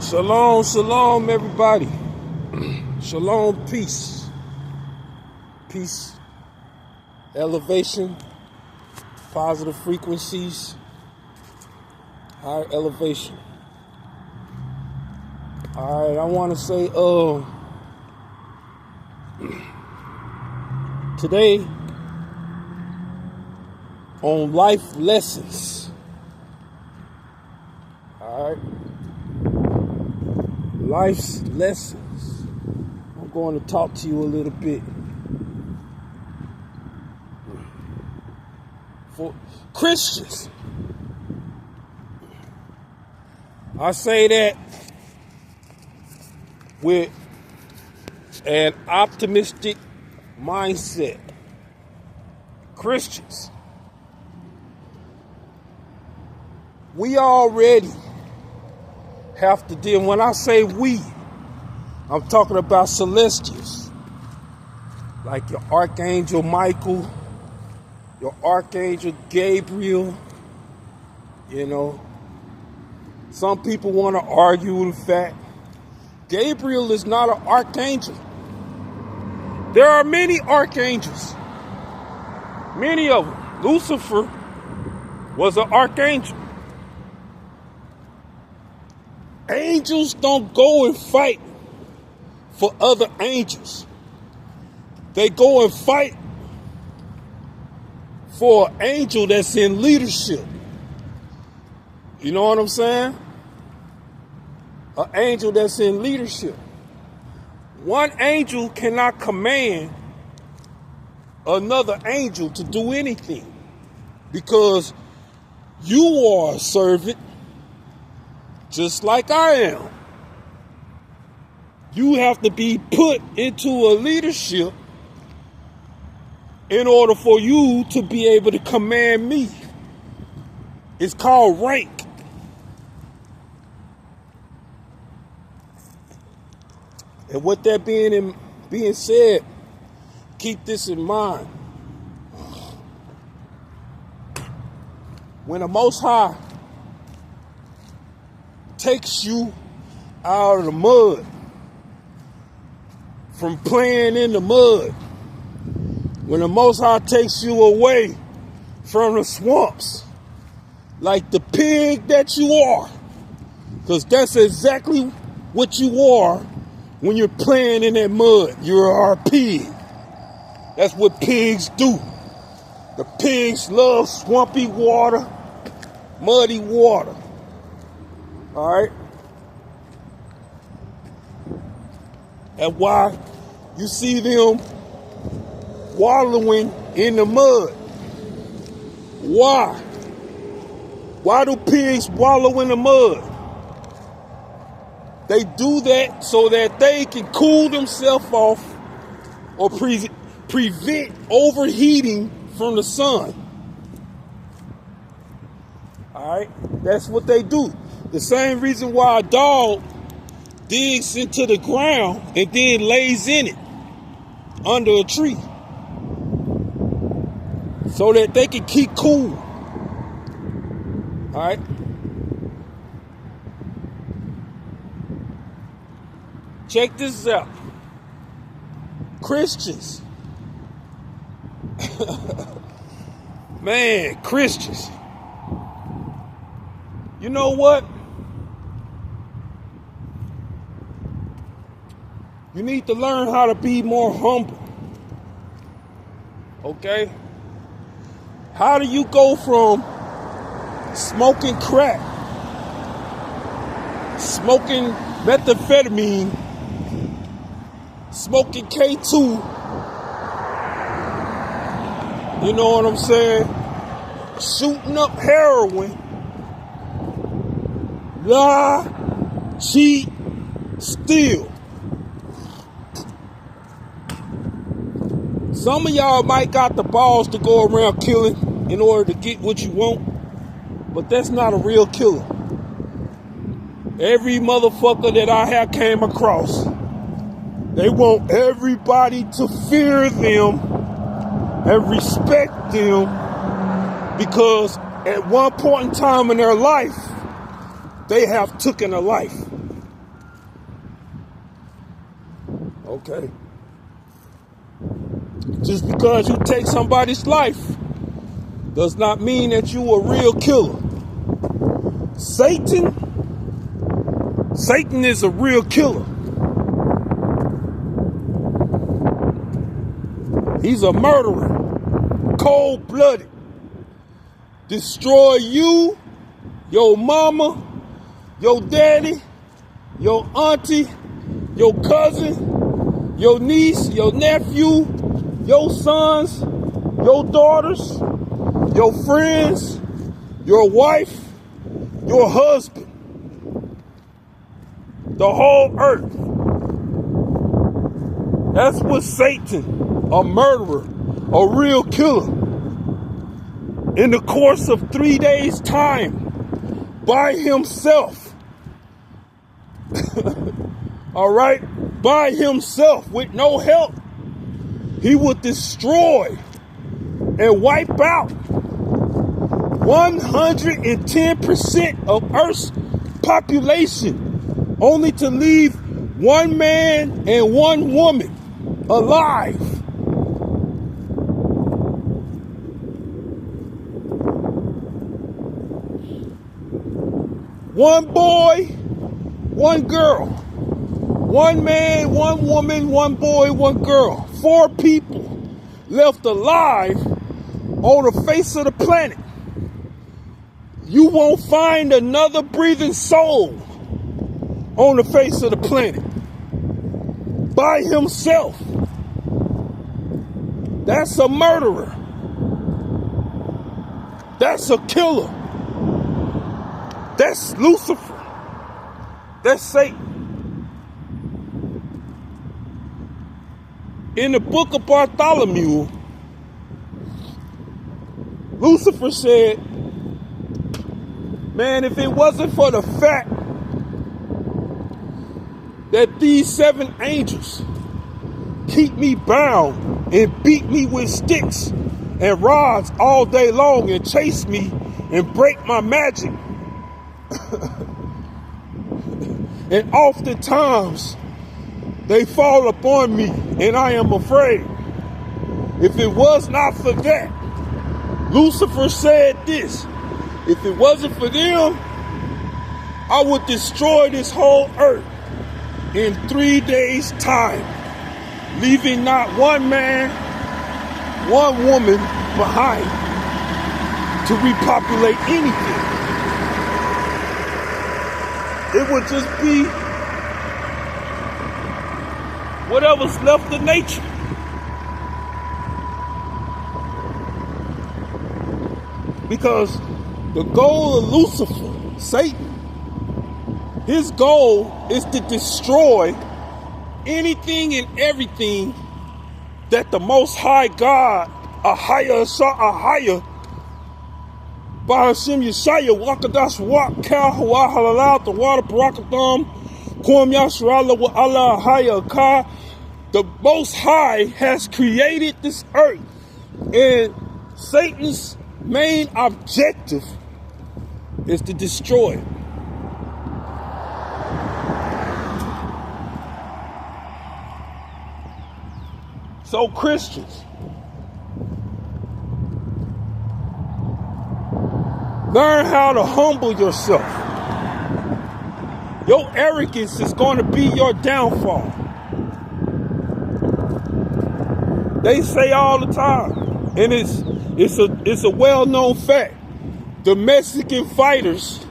Shalom, shalom, everybody. Shalom, peace. Peace, elevation, positive frequencies, higher elevation. All right, I want to say, today on life lessons. All right. Life's lessons. I'm going to talk to you a little bit. For Christians, I say that with an optimistic mindset. Christians, we already have to deal. When I say we, I'm talking about celestials, like your Archangel Michael, your Archangel Gabriel. You know, some people want to argue the fact Gabriel is not an archangel. There are many archangels, many of them. Lucifer was an archangel. Angels don't go and fight for other angels. They go and fight for an angel that's in leadership. You know what I'm saying? An angel that's in leadership. One angel cannot command another angel to do anything, because you are a servant just like I am. You have to be put into a leadership in order for you to be able to command me. It's called rank. And with that being said, keep this in mind. When the Most High takes you out of the mud, from playing in the mud, when the Most High takes you away from the swamps, like the pig that you are, because that's exactly what you are when you're playing in that mud. You are a pig. That's what pigs do. The pigs love swampy water, muddy water. All right? And why you see them wallowing in the mud? Why? Why do pigs wallow in the mud? They do that so that they can cool themselves off or prevent overheating from the sun. All right? That's what they do. The same reason why a dog digs into the ground and then lays in it under a tree, so that they can keep cool. All right? Check this out. Christians. Man, Christians. You know what? You need to learn how to be more humble. Okay? How do you go from smoking crack, smoking methamphetamine, smoking K2, you know what I'm saying, shooting up heroin, lie, cheat, steal? Some of y'all might got the balls to go around killing in order to get what you want, but that's not a real killer. Every motherfucker that I have came across, they want everybody to fear them and respect them, because at one point in time in their life, they have taken a life. Okay? Just because you take somebody's life does not mean that you a real killer. Satan is a real killer. He's a murderer, cold-blooded. Destroy you, your mama, your daddy, your auntie, your cousin, your niece, your nephew, your sons, your daughters, your friends, your wife, your husband, the whole earth. That's what Satan, a murderer, a real killer, in the course of 3 days' time, by himself, all right, by himself, with no help, he would destroy and wipe out 110% of Earth's population, only to leave one man and one woman alive. One boy, one girl. One man, one woman, one boy, one girl. 4 people left alive on the face of the planet. You won't find another breathing soul on the face of the planet by himself. That's a murderer. That's a killer. That's Lucifer. That's Satan. In the book of Bartholomew, Lucifer said, man, if it wasn't for the fact that these 7 angels keep me bound and beat me with sticks and rods all day long and chase me and break my magic, and oftentimes they fall upon me and I am afraid. If it was not for that, Lucifer said this, if it wasn't for them, I would destroy this whole earth in 3 days' time, leaving not one man, one woman behind to repopulate anything. It would just be whatever's left of nature. Because the goal of Lucifer, Satan, his goal is to destroy anything and everything that the Most High God, Ahaya, Bahashim Yeshaya, Wakadash Wak, Kal, Hawa, Halal, the water, Barakatham, Kwam Yashrala, Wa Allah, Ahaya, Ka. The Most High has created this earth, and Satan's main objective is to destroy it. So Christians, learn how to humble yourself. Your arrogance is going to be your downfall. They say all the time, and it's a well-known fact. The Mexican fighters,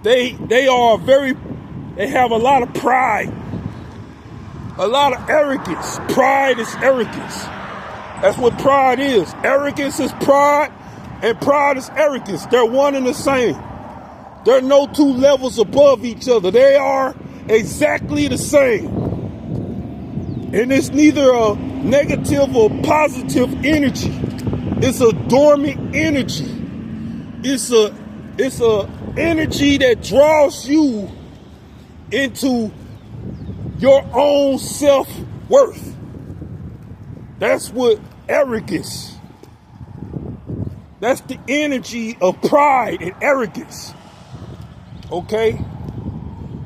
they have a lot of pride, a lot of arrogance. Pride is arrogance. That's what pride is. Arrogance is pride, and pride is arrogance. They're one and the same. There are no 2 levels above each other. They are exactly the same. And it's neither a negative or positive energy. It's a dormant energy. It's a energy that draws you into your own self-worth. That's what arrogance. That's the energy of pride and arrogance. Okay?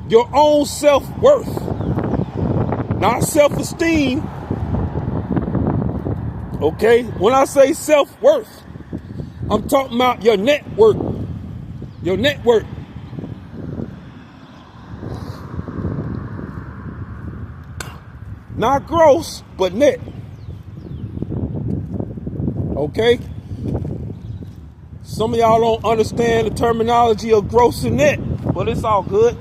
Your own self-worth. not self-esteem. Okay? When I say self-worth, I'm talking about your network. Your network. Not gross, but net. Okay? Some of y'all don't understand the terminology of gross and net, but it's all good.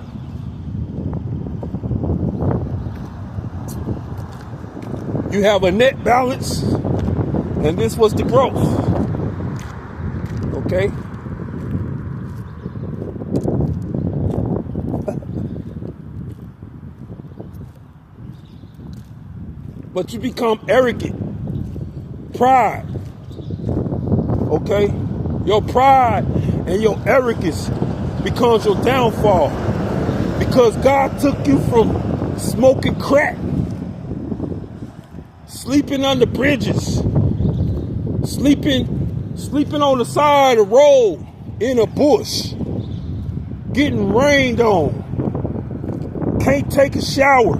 You have a net balance, and this was the growth. Okay? But you become arrogant. Pride. Okay? Your pride and your arrogance becomes your downfall. Because God took you from smoking crack, sleeping under bridges, sleeping on the side of the road in a bush, getting rained on, can't take a shower,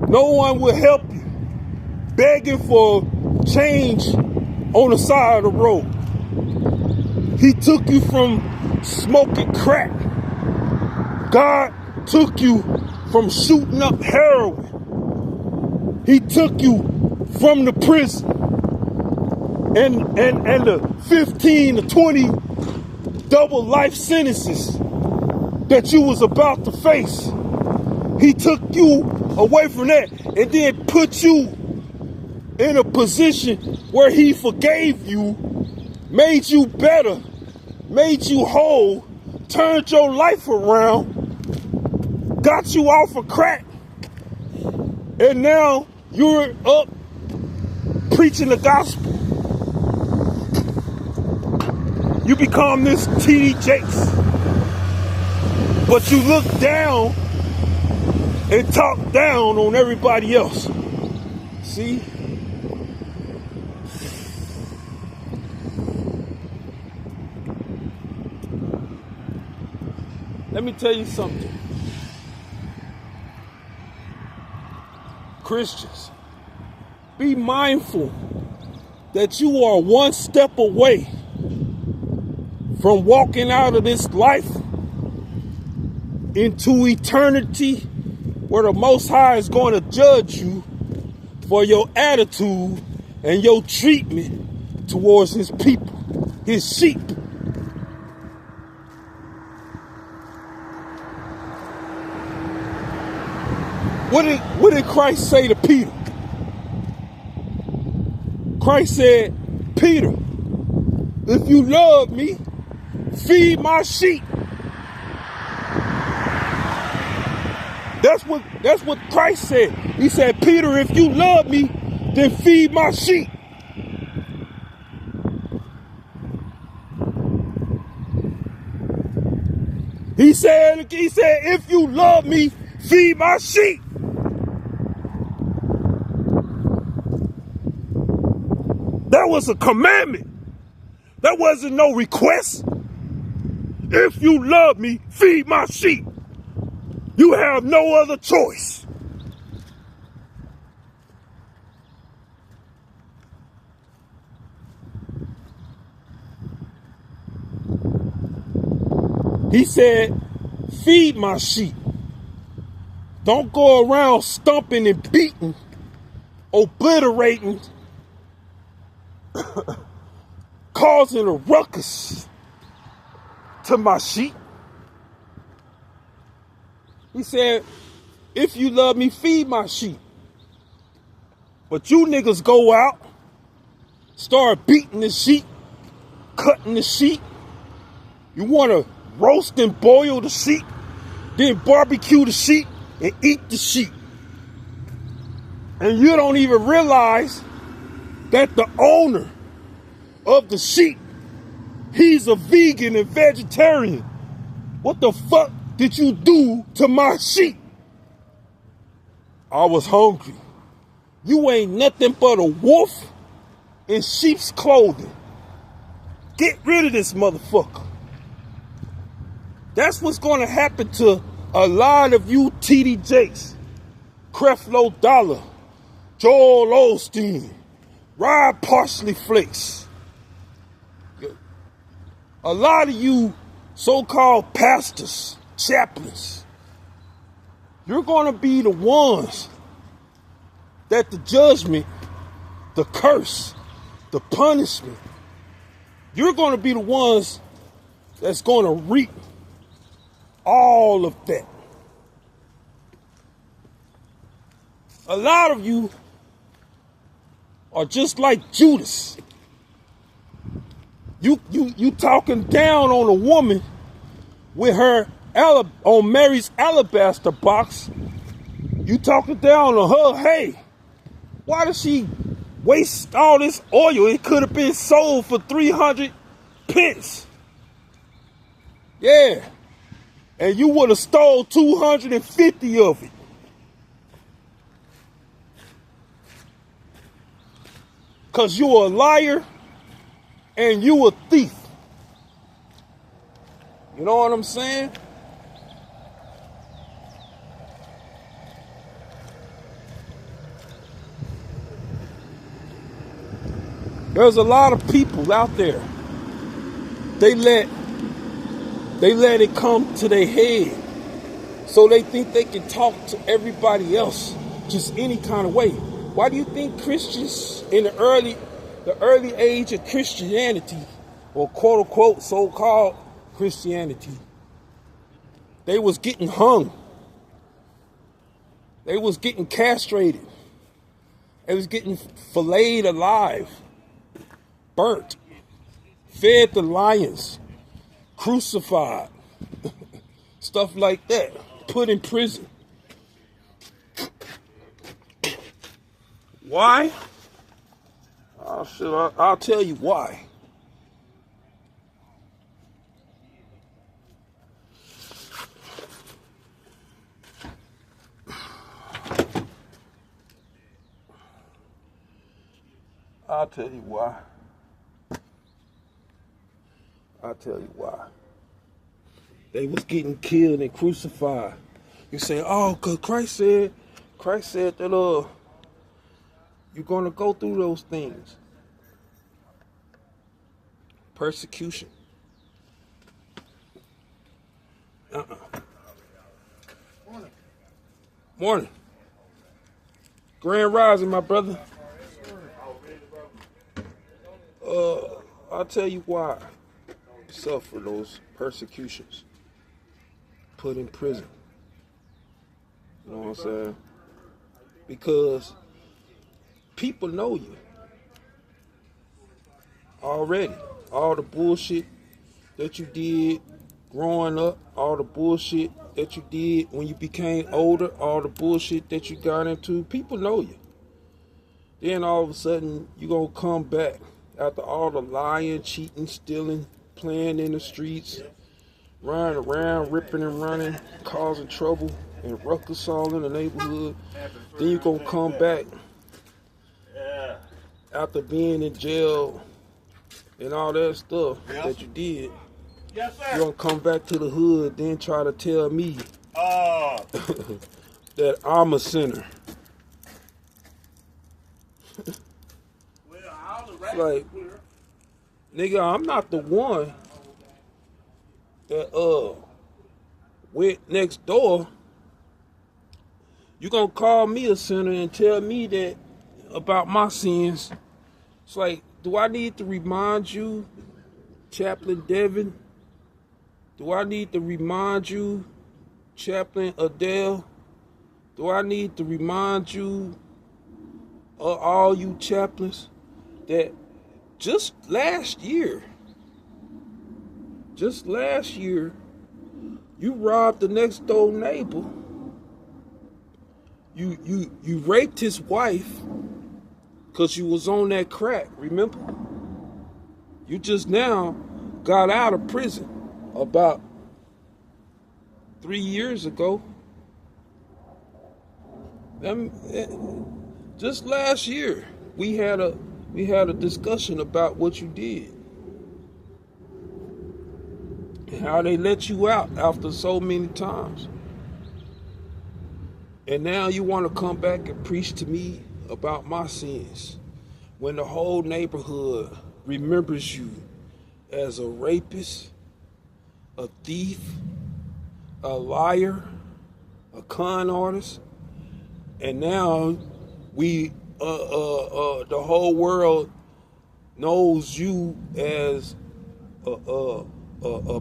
no one will help you, begging for change on the side of the road. He took you from smoking crack. God took you from shooting up heroin. He took you from the prison and the 15 to 20 double life sentences that you was about to face. He took you away from that and then put you in a position where he forgave you, made you better, made you whole, turned your life around, got you off of crack, and now you're up preaching the gospel. You become this T.D. Jakes, but you look down and talk down on everybody else. See? Let me tell you something. Christians, be mindful that you are one step away from walking out of this life into eternity, where the Most High is going to judge you for your attitude and your treatment towards his people, his sheep. What did Christ say to Peter? Christ said, Peter, if you love me, feed my sheep. That's what Christ said. He said, Peter, if you love me, then feed my sheep. He said, if you love me, feed my sheep. That was a commandment. That wasn't no request. If you love me, feed my sheep. You have no other choice. He said, feed my sheep. Don't go around stomping and beating, obliterating, causing a ruckus to my sheep. He said, if you love me, feed my sheep. But you niggas go out, start beating the sheep, cutting the sheep. You want to roast and boil the sheep, then barbecue the sheep and eat the sheep. And you don't even realize that the owner of the sheep, he's a vegan and vegetarian. What the fuck did you do to my sheep? I was hungry. You ain't nothing but a wolf in sheep's clothing. Get rid of this motherfucker. That's what's going to happen to a lot of you T.D. Jakes, Creflo Dollar, Joel Osteen, Rod Parsley Flakes. A lot of you so-called pastors, chaplains, you're going to be the ones that the judgment, the curse, the punishment, you're going to be the ones that's going to reap all of that. A lot of you are just like Judas. You talking down on a woman with her on Mary's alabaster box. You talking down on her. Hey, why does she waste all this oil? It could have been sold for 300 pence. Yeah. And you would have stole 250 of it. Because you're a liar and you a thief. You know what I'm saying? There's a lot of people out there. They let it come to their head. So they think they can talk to everybody else just any kind of way. Why do you think Christians in the early age of Christianity, or quote unquote so-called Christianity, they was getting hung? They was getting castrated. They was getting filleted alive, burnt, fed to lions, crucified, stuff like that, put in prison. Why? I'll tell you why. I'll tell you why. I'll tell you why. They was getting killed and crucified. You say, oh, because Christ said that you're going to go through those things. Persecution. Morning. Grand rising, my brother. I'll tell you why you suffer those persecutions. Put in prison. You know what I'm saying? Because people know you already. All the bullshit that you did growing up, all the bullshit that you did when you became older, all the bullshit that you got into, people know you. Then all of a sudden, you're going to come back after all the lying, cheating, stealing, playing in the streets, running around, ripping and running, causing trouble and ruckus all in the neighborhood. Then you're going to come back after being in jail and all that stuff that you did. Yes, sir. You're going to come back to the hood, then try to tell me that I'm a sinner. Like, nigga, I'm not the one that went next door. You gonna call me a sinner and tell me that about my sins? It's like, do I need to remind you, Chaplain Devin? Do I need to remind you, Chaplain Adele? Do I need to remind you, all you chaplains, that just last year, you robbed the next door neighbor. You raped his wife because you was on that crack, remember? You just now got out of prison about 3 years ago. Just last year, we had a discussion about what you did and how they let you out after so many times. And now you want to come back and preach to me about my sins when the whole neighborhood remembers you as a rapist, a thief, a liar, a con artist, and now the whole world knows you as a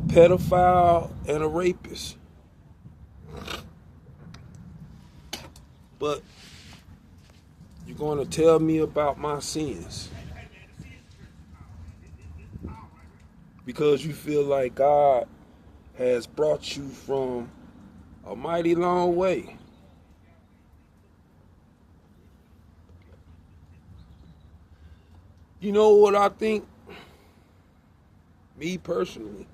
pedophile and a rapist. But you're going to tell me about my sins because you feel like God has brought you from a mighty long way. You know what I think? Me personally,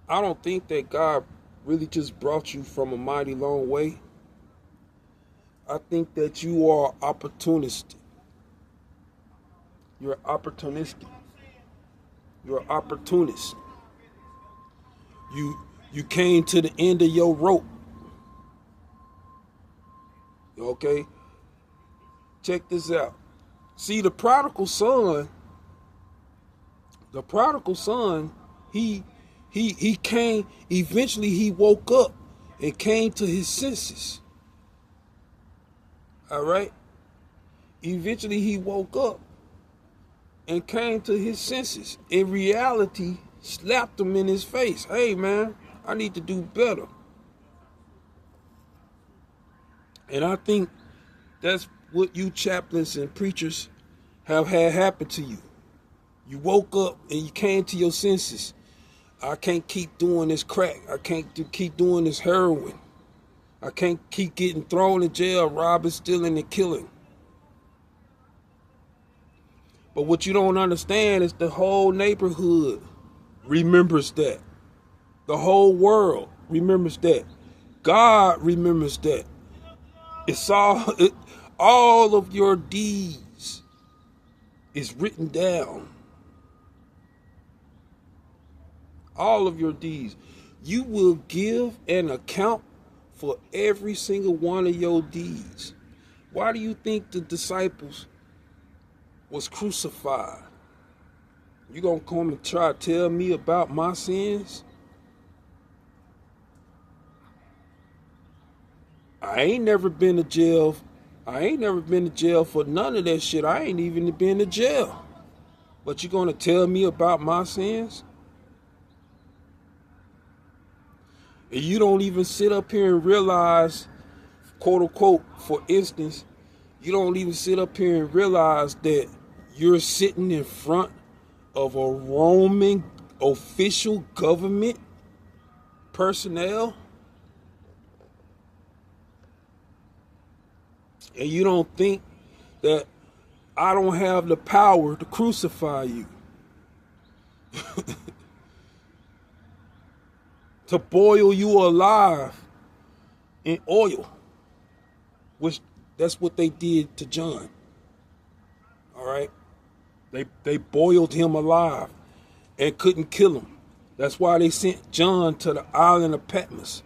I don't think that God really just brought you from a mighty long way. I think that you are opportunistic. You're opportunistic. You're an opportunist. You came to the end of your rope. Okay? Check this out. See, the prodigal son, he came, eventually he woke up and came to his senses. All right? Eventually he woke up and came to his senses. In reality, slapped him in his face. Hey, man, I need to do better. And I think that's what you chaplains and preachers have had happen to you. You woke up and you came to your senses. I can't keep doing this crack. I can't keep doing this heroin. I can't keep getting thrown in jail, robbing, stealing, and killing. But what you don't understand is the whole neighborhood remembers that. The whole world remembers that. God remembers that. It's all of your deeds is written down. All of your deeds. You will give an account for every single one of your deeds. Why do you think the disciples was crucified? You gonna come and try to tell me about my sins? I ain't never been to jail. I ain't never been to jail for none of that shit. I ain't even been to jail. But you gonna tell me about my sins? And you don't even sit up here and realize, quote unquote, for instance, you don't even sit up here and realize that you're sitting in front of a Roman official government personnel. And you don't think that I don't have the power to crucify you. To boil you alive in oil. Which that's what they did to John. All right? They boiled him alive and couldn't kill him. That's why they sent John to the island of Patmos.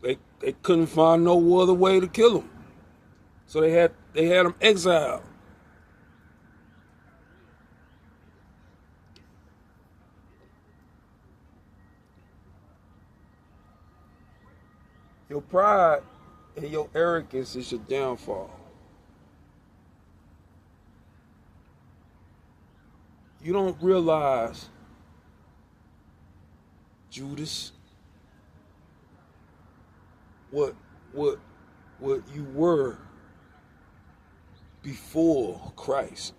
They couldn't find no other way to kill him. So they had him exiled. Your pride and your arrogance is your downfall. You don't realize, Judas, what you were before Christ.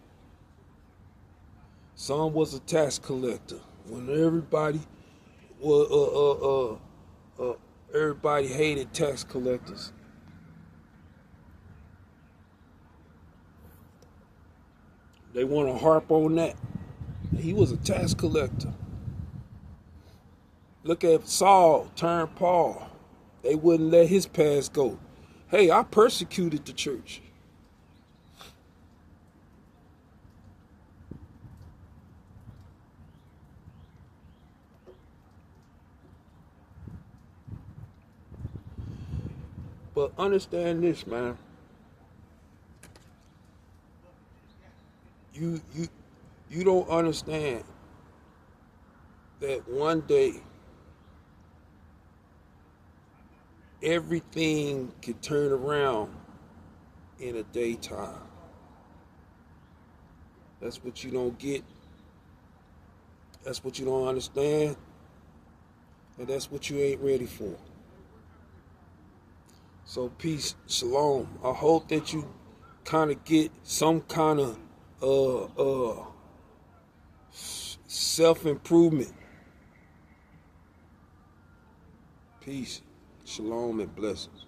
Some was a tax collector. When everybody everybody hated tax collectors. They want to harp on that. He was a tax collector. Look at Saul turned Paul. They wouldn't let his past go. Hey, I persecuted the church. But understand this, man. You don't understand that one day everything can turn around in a daytime. That's what you don't get. That's what you don't understand. And that's what you ain't ready for. So peace, shalom. I hope that you kind of get some kind of self-improvement. Peace, shalom, and blessings.